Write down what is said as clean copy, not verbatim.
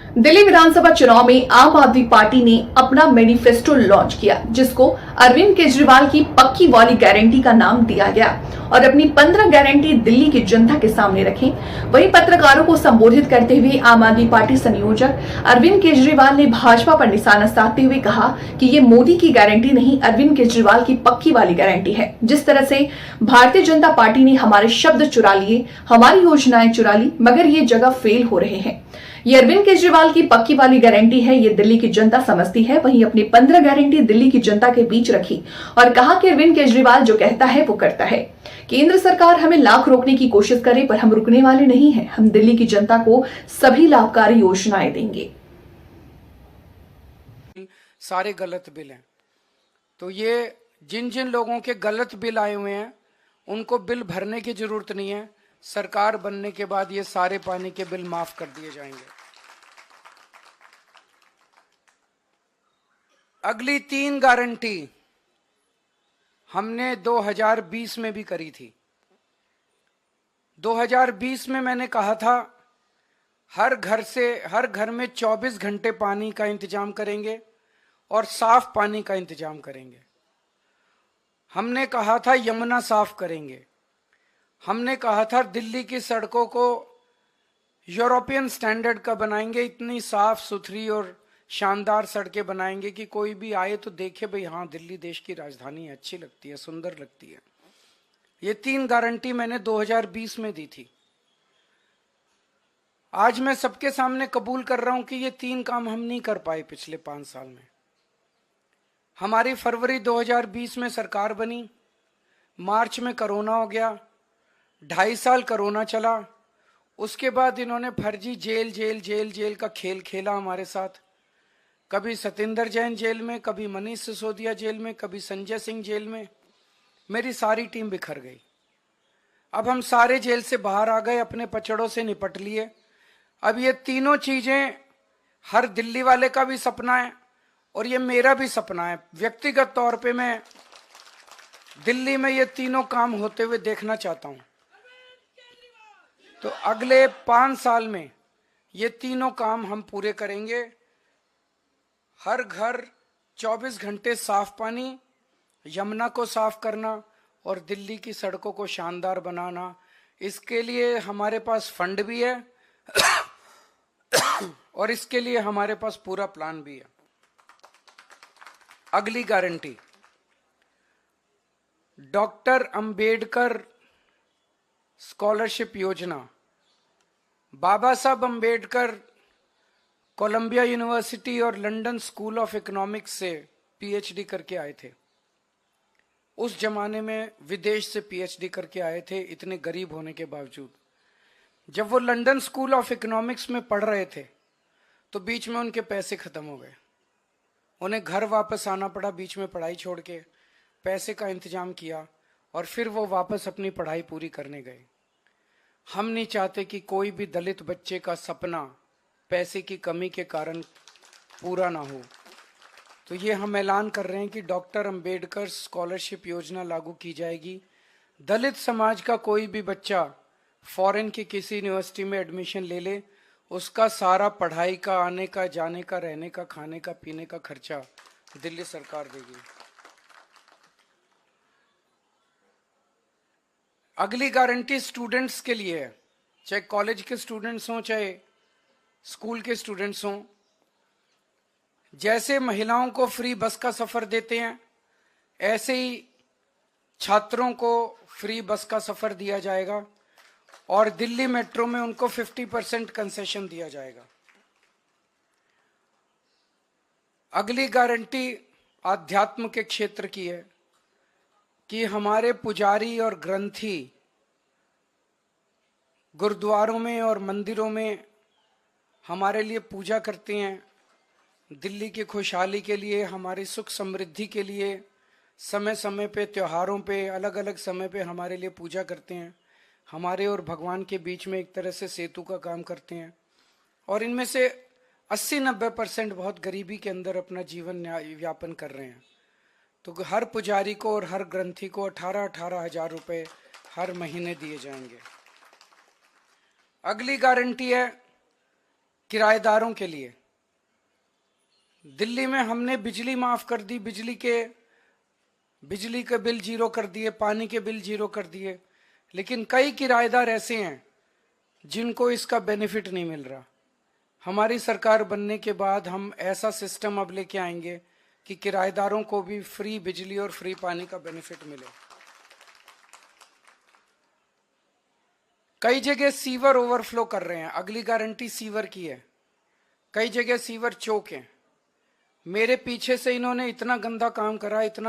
दिल्ली विधानसभा चुनाव में आम आदमी पार्टी ने अपना मैनिफेस्टो लॉन्च किया, जिसको अरविंद केजरीवाल की पक्की वाली गारंटी का नाम दिया गया और अपनी 15 गारंटी दिल्ली की जनता के सामने रखी। वहीं पत्रकारों को संबोधित करते हुए आम आदमी पार्टी संयोजक अरविंद केजरीवाल ने भाजपा पर निशाना साधते हुए कहा कि ये मोदी की गारंटी नहीं, अरविंद केजरीवाल की पक्की वाली गारंटी है। जिस तरह से भारतीय जनता पार्टी ने हमारे शब्द चुरा लिए, हमारी योजनाएं चुरा ली, मगर ये जगह फेल हो रहे हैं। ये अरविंद केजरीवाल की पक्की वाली गारंटी है, ये दिल्ली की जनता समझती है। वहीं अपनी 15 गारंटी दिल्ली की जनता के बीच रखी और कहा कि अरविंद केजरीवाल जो कहता है वो करता है। केंद्र सरकार हमें लाख रोकने की कोशिश करे, पर हम रुकने वाले नहीं हैं। हम दिल्ली की जनता को सभी लाभकारी योजनाएं देंगे। सारे गलत बिल हैं, तो ये जिन जिन लोगों के गलत बिल आए हुए हैं उनको बिल भरने की जरूरत नहीं है। सरकार बनने के बाद ये सारे पानी के बिल माफ कर दिए जाएंगे। अगली 3 गारंटी हमने 2020 में भी करी थी। 2020 में मैंने कहा था हर घर में 24 घंटे पानी का इंतजाम करेंगे और साफ पानी का इंतजाम करेंगे। हमने कहा था यमुना साफ करेंगे। हमने कहा था दिल्ली की सड़कों को यूरोपियन स्टैंडर्ड का बनाएंगे, इतनी साफ सुथरी और शानदार सड़कें बनाएंगे कि कोई भी आए तो देखे भाई हाँ दिल्ली देश की राजधानी है, अच्छी लगती है, सुंदर लगती है। ये 3 गारंटी मैंने 2020 में दी थी। आज मैं सबके सामने कबूल कर रहा हूं कि ये 3 काम हम नहीं कर पाए पिछले 5 साल में। हमारी फरवरी 2020 में सरकार बनी, मार्च में कोरोना हो गया, 2.5 साल कोरोना चला। उसके बाद इन्होंने फर्जी जेल का खेल खेला हमारे साथ। कभी सतेंद्र जैन जेल में, कभी मनीष सिसोदिया जेल में, कभी संजय सिंह जेल में। मेरी सारी टीम बिखर गई। अब हम सारे जेल से बाहर आ गए, अपने पचड़ों से निपट लिए। अब ये तीनों चीजें हर दिल्ली वाले का भी सपना है और ये मेरा भी सपना है। व्यक्तिगत तौर पे मैं दिल्ली में ये तीनों काम होते हुए देखना चाहता हूं। तो अगले 5 साल में ये तीनों काम हम पूरे करेंगे। हर घर 24 घंटे साफ पानी, यमुना को साफ करना और दिल्ली की सड़कों को शानदार बनाना। इसके लिए हमारे पास फंड भी है और इसके लिए हमारे पास पूरा प्लान भी है। अगली गारंटी, डॉक्टर अंबेडकर स्कॉलरशिप योजना। बाबा साहब अंबेडकर कोलंबिया यूनिवर्सिटी और लंदन स्कूल ऑफ इकोनॉमिक्स से पीएचडी करके आए थे। उस जमाने में विदेश से पीएचडी करके आए थे, इतने गरीब होने के बावजूद। जब वो लंदन स्कूल ऑफ इकोनॉमिक्स में पढ़ रहे थे तो बीच में उनके पैसे खत्म हो गए। उन्हें घर वापस आना पड़ा, बीच में पढ़ाई छोड़ के। पैसे का इंतजाम किया और फिर वो वापस अपनी पढ़ाई पूरी करने गए। हम नहीं चाहते कि कोई भी दलित बच्चे का सपना पैसे की कमी के कारण पूरा ना हो। तो ये हम ऐलान कर रहे हैं कि डॉक्टर अंबेडकर स्कॉलरशिप योजना लागू की जाएगी। दलित समाज का कोई भी बच्चा फॉरेन की किसी यूनिवर्सिटी में एडमिशन ले ले, उसका सारा पढ़ाई का, आने का, जाने का, रहने का, खाने का, पीने का खर्चा दिल्ली सरकार देगी। अगली गारंटी स्टूडेंट्स के लिए है, चाहे कॉलेज के स्टूडेंट्स हों चाहे स्कूल के स्टूडेंट्स हों। जैसे महिलाओं को फ्री बस का सफर देते हैं, ऐसे ही छात्रों को फ्री बस का सफर दिया जाएगा और दिल्ली मेट्रो में उनको 50% कंसेशन दिया जाएगा। अगली गारंटी आध्यात्म के क्षेत्र की है कि हमारे पुजारी और ग्रंथी गुरुद्वारों में और मंदिरों में हमारे लिए पूजा करते हैं। दिल्ली की खुशहाली के लिए, हमारी सुख समृद्धि के लिए समय समय पे, त्योहारों पे, अलग अलग समय पे हमारे लिए पूजा करते हैं। हमारे और भगवान के बीच में एक तरह से सेतु का काम करते हैं। और इनमें से 80-90% बहुत गरीबी के अंदर अपना जीवन यापन कर रहे हैं। तो हर पुजारी को और हर ग्रंथी को 18-18 हजार रुपए हर महीने दिए जाएंगे। अगली गारंटी है किराएदारों के लिए। दिल्ली में हमने बिजली माफ कर दी, बिजली के बिल जीरो कर दिए, पानी के बिल जीरो कर दिए, लेकिन कई किराएदार ऐसे हैं जिनको इसका बेनिफिट नहीं मिल रहा। हमारी सरकार बनने के बाद हम ऐसा सिस्टम अब लेके आएंगे कि किराएदारों को भी फ्री बिजली और फ्री पानी का बेनिफिट मिले। कई जगह सीवर ओवरफ्लो कर रहे हैं, अगली गारंटी सीवर की है। कई जगह सीवर चौक हैं। मेरे पीछे से इन्होंने इतना गंदा काम करा, इतना